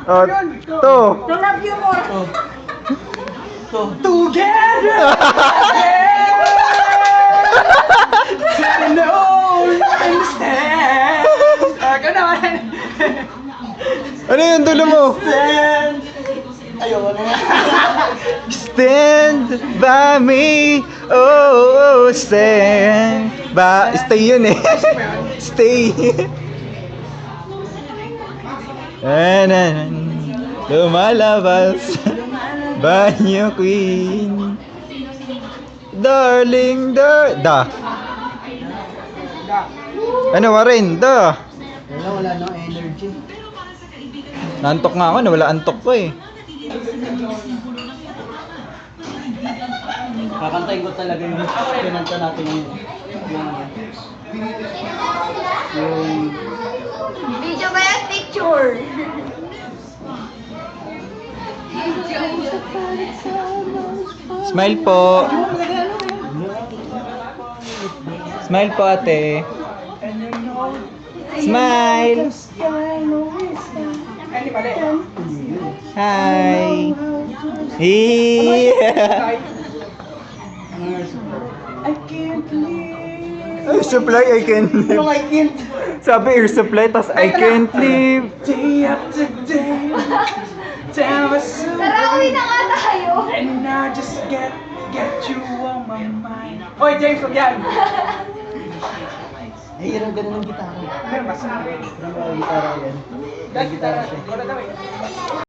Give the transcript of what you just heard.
Oh, to. To love you more. Together! No, understand. Ganon. Ano yung dulo mo? Ayoko na. Stand by me. Oh, stand by. Stay yun eh. Stay. Lumalabas. Banyo queen. Darling, da. Ano wa rin? Da. Wala no energy. Nantok nga ako, nawala antok ko eh. Kakantayin ko talaga yung pinanta natin yung Video ba yan? Picture. Smile po. Smile po ate. Smile. Hi. Yeah. I can't live. Air supply, I can't live. I can't. Sabi air supply, tas I can't live. Day after day. Time is so Tara, uwi na nga tayo. and I just get you on my mind. Hoy, James, wag yan. Ay, hirap ganun ng gitara. Meron ba sa akin? Meron ba ang gitara yan? Gitara siya.